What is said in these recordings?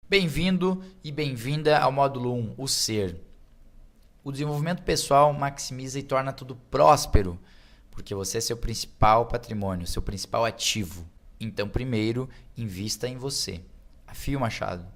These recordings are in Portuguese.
Bem-vindo e bem-vinda ao módulo 1, o ser. O desenvolvimento pessoal maximiza e torna tudo próspero, porque você é seu principal patrimônio, seu principal ativo. Então, primeiro, invista em você. Afie o machado.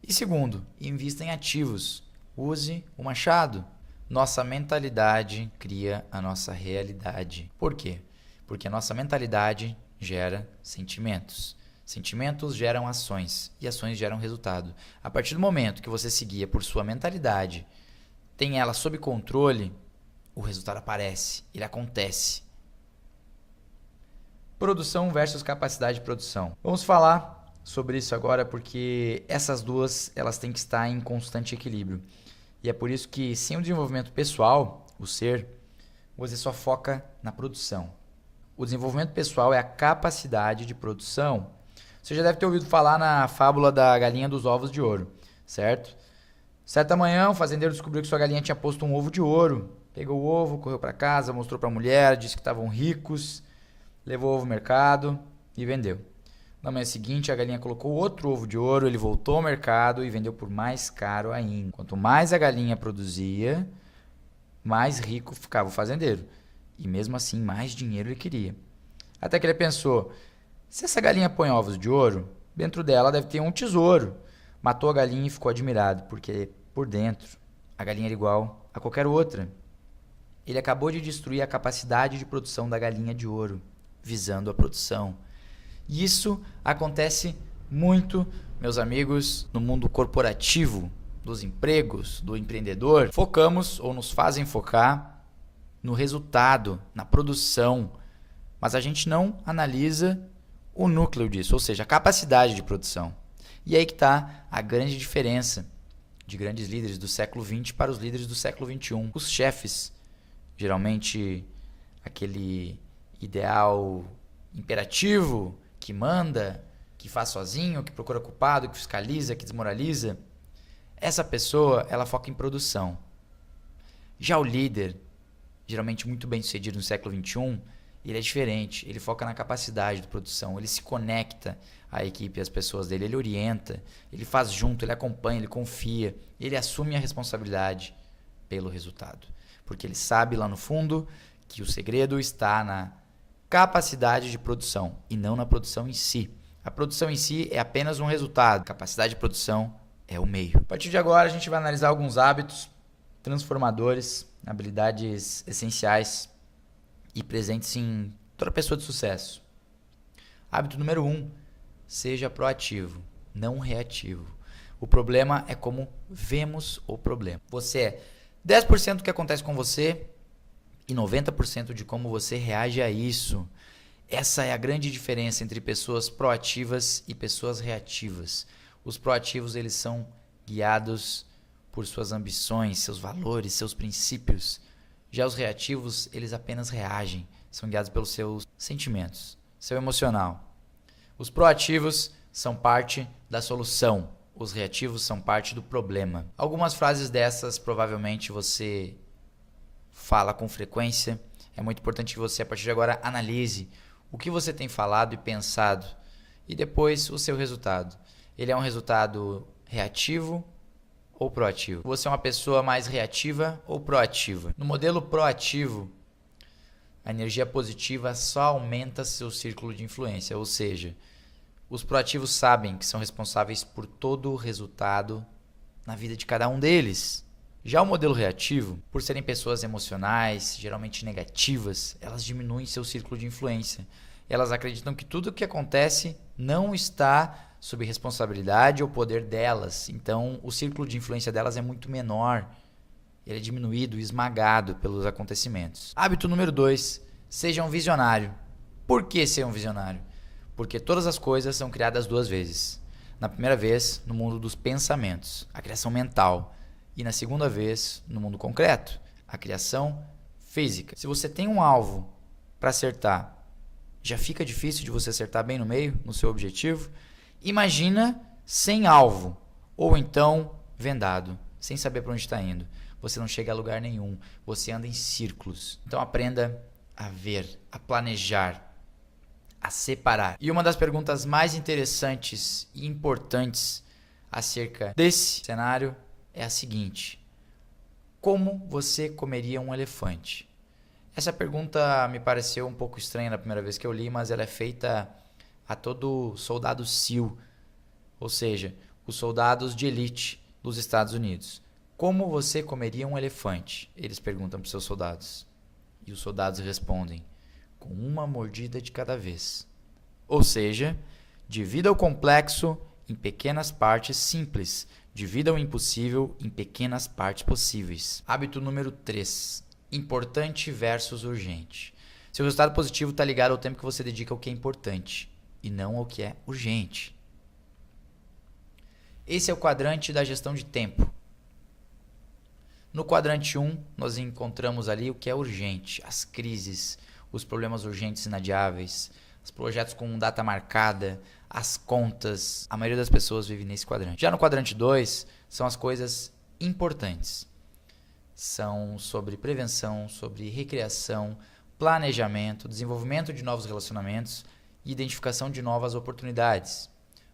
E segundo, invista em ativos. Use o machado. Nossa mentalidade cria a nossa realidade. Por quê? Porque a nossa mentalidade gera sentimentos. Sentimentos geram ações e ações geram resultado. A partir do momento que você seguia por sua mentalidade, tem ela sob controle, o resultado aparece, ele acontece. Produção versus capacidade de produção. Vamos falar sobre isso agora porque essas duas elas têm que estar em constante equilíbrio. E é por isso que sem o desenvolvimento pessoal, o ser, você só foca na produção. O desenvolvimento pessoal é a capacidade de produção. Você já deve ter ouvido falar na fábula da galinha dos ovos de ouro, certo? Certa manhã, o fazendeiro descobriu que sua galinha tinha posto um ovo de ouro. Pegou o ovo, correu para casa, mostrou para a mulher, disse que estavam ricos, levou o ovo ao mercado e vendeu. Na manhã seguinte, a galinha colocou outro ovo de ouro, ele voltou ao mercado e vendeu por mais caro ainda. Quanto mais a galinha produzia, mais rico ficava o fazendeiro. E mesmo assim, mais dinheiro ele queria. Até que ele pensou: se essa galinha põe ovos de ouro, dentro dela deve ter um tesouro. Matou a galinha e ficou admirado, porque por dentro a galinha era igual a qualquer outra. Ele acabou de destruir a capacidade de produção da galinha de ouro, visando a produção. E isso acontece muito, meus amigos, no mundo corporativo, dos empregos, do empreendedor. Focamos ou nos fazem focar no resultado, na produção, mas a gente não analisa o núcleo disso, ou seja, a capacidade de produção. E aí que está a grande diferença de grandes líderes do século XX para os líderes do século XXI. Os chefes, geralmente aquele ideal imperativo que manda, que faz sozinho, que procura culpado, que fiscaliza, que desmoraliza, essa pessoa ela foca em produção. Já o líder, geralmente muito bem sucedido no século XXI, ele é diferente, ele foca na capacidade de produção, ele se conecta à equipe, às pessoas dele, ele orienta, ele faz junto, ele acompanha, ele confia, ele assume a responsabilidade pelo resultado. Porque ele sabe lá no fundo que o segredo está na capacidade de produção e não na produção em si. A produção em si é apenas um resultado, a capacidade de produção é o meio. A partir de agora a gente vai analisar alguns hábitos transformadores, habilidades essenciais e presentes em toda pessoa de sucesso. Hábito número 1, seja proativo, não reativo. O problema é como vemos o problema. Você é 10% do que acontece com você e 90% de como você reage a isso. Essa é a grande diferença entre pessoas proativas e pessoas reativas. Os proativos, eles são guiados por suas ambições, seus valores, seus princípios. Já os reativos, eles apenas reagem, são guiados pelos seus sentimentos, seu emocional. Os proativos são parte da solução, os reativos são parte do problema. Algumas frases dessas provavelmente você fala com frequência. É muito importante que você, a partir de agora, analise o que você tem falado e pensado e depois o seu resultado. Ele é um resultado reativo ou proativo? Você é uma pessoa mais reativa ou proativa? No modelo proativo, a energia positiva só aumenta seu círculo de influência, ou seja, os proativos sabem que são responsáveis por todo o resultado na vida de cada um deles. Já o modelo reativo, por serem pessoas emocionais, geralmente negativas, elas diminuem seu círculo de influência. Elas acreditam que tudo o que acontece não está sob responsabilidade ou poder delas. Então, o círculo de influência delas é muito menor. Ele é diminuído, esmagado pelos acontecimentos. Hábito número 2, seja um visionário. Por que ser um visionário? Porque todas as coisas são criadas duas vezes. Na primeira vez, no mundo dos pensamentos, a criação mental. E na segunda vez, no mundo concreto, a criação física. Se você tem um alvo para acertar, já fica difícil de você acertar bem no meio, no seu objetivo. Imagina sem alvo, ou então vendado, sem saber para onde está indo. Você não chega a lugar nenhum, você anda em círculos. Então aprenda a ver, a planejar, a separar. E uma das perguntas mais interessantes e importantes acerca desse cenário é a seguinte: como você comeria um elefante? Essa pergunta me pareceu um pouco estranha na primeira vez que eu li, mas ela é feita a todo soldado SEAL, ou seja, os soldados de elite dos Estados Unidos. Como você comeria um elefante? Eles perguntam para os seus soldados. E os soldados respondem: com uma mordida de cada vez. Ou seja, divida o complexo em pequenas partes simples. Divida o impossível em pequenas partes possíveis. Hábito número 3. Importante versus urgente. Seu resultado positivo está ligado ao tempo que você dedica ao que é importante e não ao que é urgente. Esse é o quadrante da gestão de tempo. No quadrante 1, nós encontramos ali o que é urgente, as crises, os problemas urgentes inadiáveis, os projetos com data marcada, as contas. A maioria das pessoas vive nesse quadrante. Já no quadrante 2, são as coisas importantes. São sobre prevenção, sobre recreação, planejamento, desenvolvimento de novos relacionamentos e identificação de novas oportunidades.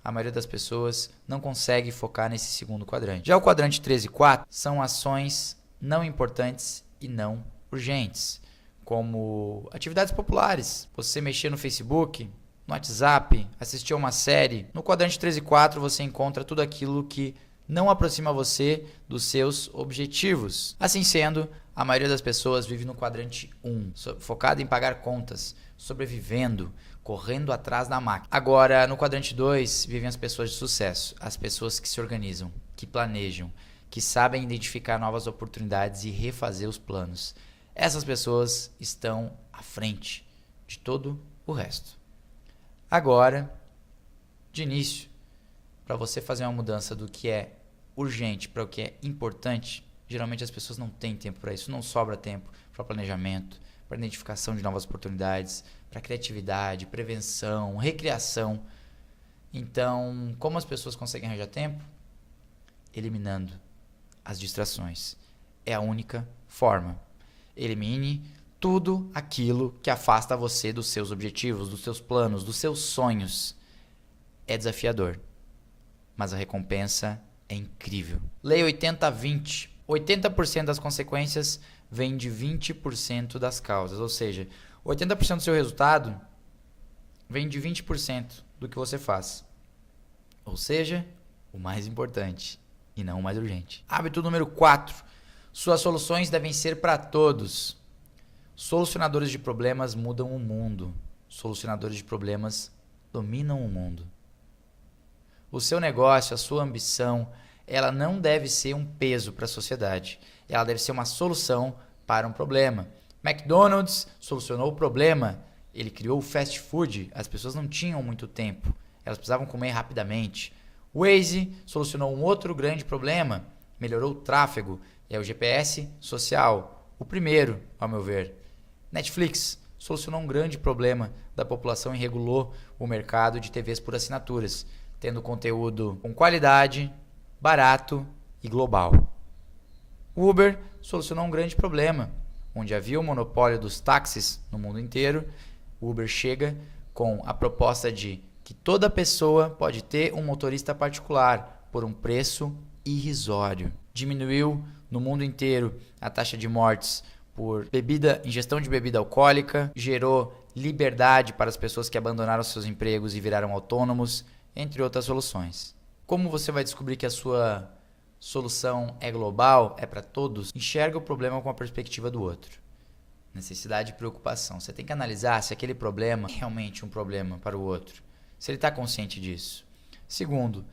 A maioria das pessoas não consegue focar nesse segundo quadrante. Já o quadrante 3 e 4 são ações não importantes e não urgentes, como atividades populares. Você mexer no Facebook, no WhatsApp, assistir a uma série. No quadrante 3 e 4 você encontra tudo aquilo que não aproxima você dos seus objetivos. Assim sendo, a maioria das pessoas vive no quadrante 1, focada em pagar contas, sobrevivendo, correndo atrás da máquina. Agora, no quadrante 2, vivem as pessoas de sucesso, as pessoas que se organizam, que planejam, que sabem identificar novas oportunidades e refazer os planos. Essas pessoas estão à frente de todo o resto. Agora, de início, para você fazer uma mudança do que é urgente para o que é importante, geralmente as pessoas não têm tempo para isso, não sobra tempo para planejamento, para identificação de novas oportunidades, para criatividade, prevenção, recreação. Então, como as pessoas conseguem arranjar tempo? Eliminando as distrações. É a única forma. Elimine tudo aquilo que afasta você dos seus objetivos, dos seus planos, dos seus sonhos. É desafiador, mas a recompensa é incrível. Lei 80-20. 80% das consequências vem de 20% das causas. Ou seja, 80% do seu resultado vem de 20% do que você faz. Ou seja, o mais importante e não o mais urgente. Hábito número 4. Suas soluções devem ser para todos. Solucionadores de problemas mudam o mundo. Solucionadores de problemas dominam o mundo. O seu negócio, a sua ambição, ela não deve ser um peso para a sociedade. Ela deve ser uma solução para um problema. McDonald's solucionou o problema. Ele criou o fast food. As pessoas não tinham muito tempo. Elas precisavam comer rapidamente. Waze solucionou um outro grande problema. Melhorou o tráfego. É o GPS social. O primeiro, ao meu ver. Netflix solucionou um grande problema da população e regulou o mercado de TVs por assinaturas, tendo conteúdo com qualidade, barato e global. O Uber solucionou um grande problema, onde havia o monopólio dos táxis no mundo inteiro. O Uber chega com a proposta de que toda pessoa pode ter um motorista particular por um preço irrisório. Diminuiu no mundo inteiro a taxa de mortes por ingestão de bebida alcoólica, gerou liberdade para as pessoas que abandonaram seus empregos e viraram autônomos, entre outras soluções. Como você vai descobrir que a sua solução é global, é para todos? Enxerga o problema com a perspectiva do outro. Necessidade e preocupação. Você tem que analisar se aquele problema é realmente um problema para o outro. Se ele está consciente disso. Segundo,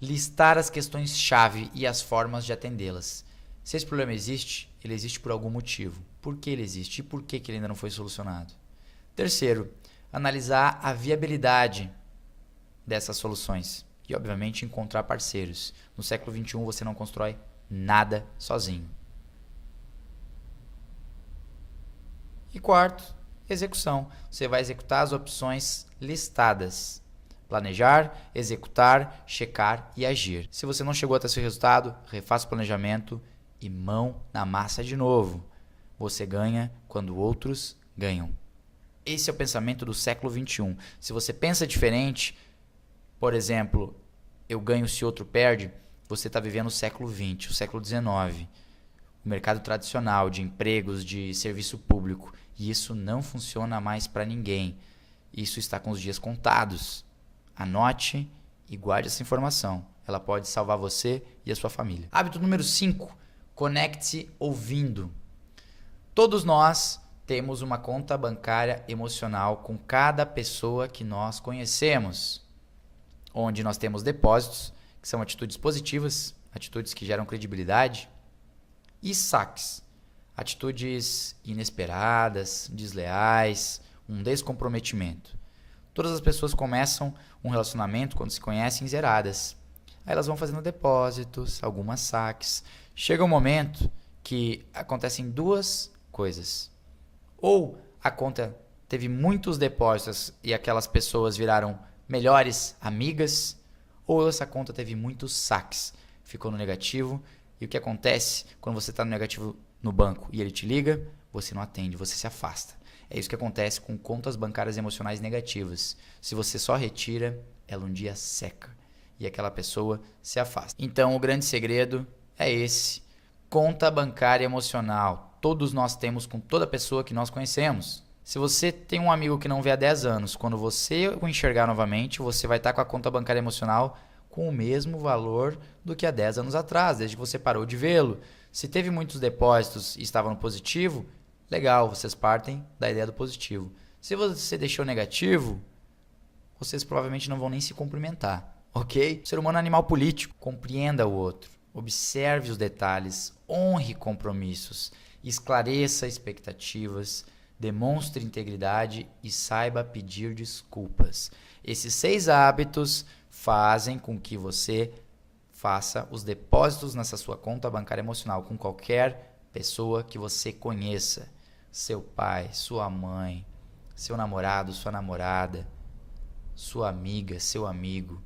listar as questões-chave e as formas de atendê-las. Se esse problema existe, ele existe por algum motivo. Por que ele existe e por que ele ainda não foi solucionado? Terceiro, analisar a viabilidade dessas soluções e, obviamente, encontrar parceiros. No século XXI, você não constrói nada sozinho. E quarto, execução. Você vai executar as opções listadas. Planejar, executar, checar e agir. Se você não chegou até seu resultado, refaça o planejamento e mão na massa de novo. Você ganha quando outros ganham. Esse é o pensamento do século XXI. Se você pensa diferente, por exemplo, eu ganho se outro perde, você está vivendo o século XX, o século XIX. O mercado tradicional de empregos, de serviço público. E isso não funciona mais para ninguém. Isso está com os dias contados. Anote e guarde essa informação. Ela pode salvar você e a sua família. Hábito número 5. Conecte-se ouvindo. Todos nós temos uma conta bancária emocional com cada pessoa que nós conhecemos, onde nós temos depósitos, que são atitudes positivas, atitudes que geram credibilidade, e saques, atitudes inesperadas, desleais, um descomprometimento. Todas as pessoas começam um relacionamento, quando se conhecem, zeradas. Aí elas vão fazendo depósitos, algumas saques. Chega um momento que acontecem duas coisas. Ou a conta teve muitos depósitos e aquelas pessoas viraram melhores amigas, ou essa conta teve muitos saques, ficou no negativo. E o que acontece quando você está no negativo no banco e ele te liga, você não atende, você se afasta. É isso que acontece com contas bancárias emocionais negativas. Se você só retira, ela um dia seca e aquela pessoa se afasta. Então o grande segredo é esse. Conta bancária emocional. Todos nós temos com toda pessoa que nós conhecemos. Se você tem um amigo que não vê há 10 anos, quando você o enxergar novamente, você vai estar com a conta bancária emocional com o mesmo valor do que há 10 anos atrás, desde que você parou de vê-lo. Se teve muitos depósitos e estava no positivo, legal, vocês partem da ideia do positivo. Se você deixou negativo, vocês provavelmente não vão nem se cumprimentar, ok? O ser humano é um animal político, compreenda o outro, observe os detalhes, honre compromissos, esclareça expectativas, demonstre integridade e saiba pedir desculpas. Esses 6 hábitos fazem com que você faça os depósitos nessa sua conta bancária emocional com qualquer pessoa que você conheça. Seu pai, sua mãe, seu namorado, sua namorada, sua amiga, seu amigo.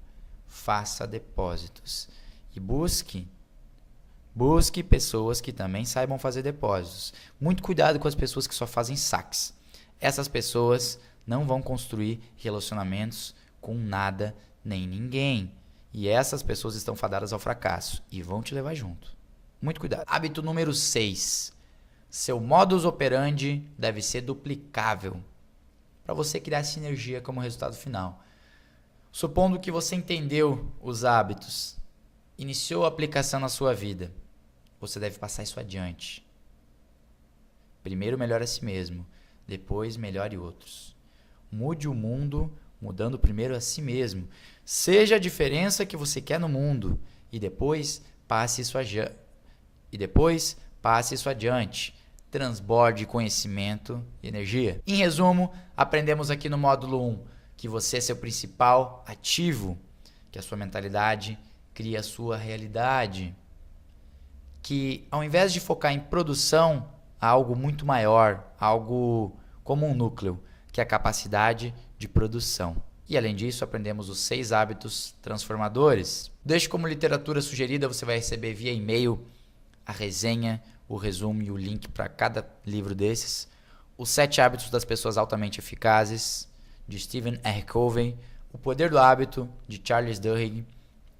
Faça depósitos e busque pessoas que também saibam fazer depósitos. Muito cuidado com as pessoas que só fazem saques. Essas pessoas não vão construir relacionamentos com nada nem ninguém. E essas pessoas estão fadadas ao fracasso e vão te levar junto. Muito cuidado. Hábito número 6. Seu modus operandi deve ser duplicável para você criar sinergia como resultado final. Supondo que você entendeu os hábitos, iniciou a aplicação na sua vida, você deve passar isso adiante. Primeiro melhore a si mesmo, depois melhore outros. Mude o mundo mudando primeiro a si mesmo. Seja a diferença que você quer no mundo e depois passe isso adiante. Transborde conhecimento e energia. Em resumo, aprendemos aqui no módulo 1 que você é seu principal ativo, que a sua mentalidade cria a sua realidade, que ao invés de focar em produção, há algo muito maior, algo como um núcleo, que é a capacidade de produção. E além disso, aprendemos os 6 hábitos transformadores. Deixe como literatura sugerida, você vai receber via e-mail a resenha, o resumo e o link para cada livro desses. Os 7 hábitos das pessoas altamente eficazes, de Stephen R. Covey. O Poder do Hábito, de Charles Duhigg.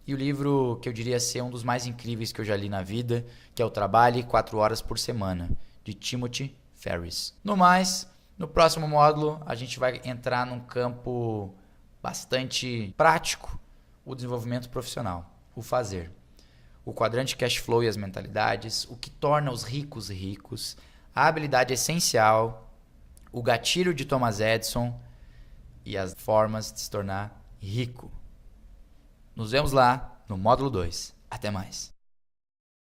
E o livro que eu diria ser um dos mais incríveis que eu já li na vida, que é o Trabalhe 4 Horas por Semana, de Timothy Ferriss. No mais, no próximo módulo, a gente vai entrar num campo bastante prático, o desenvolvimento profissional, o fazer. O quadrante cash flow e as mentalidades, o que torna os ricos ricos, a habilidade essencial, o gatilho de Thomas Edison e as formas de se tornar rico. Nos vemos lá no módulo 2. Até mais.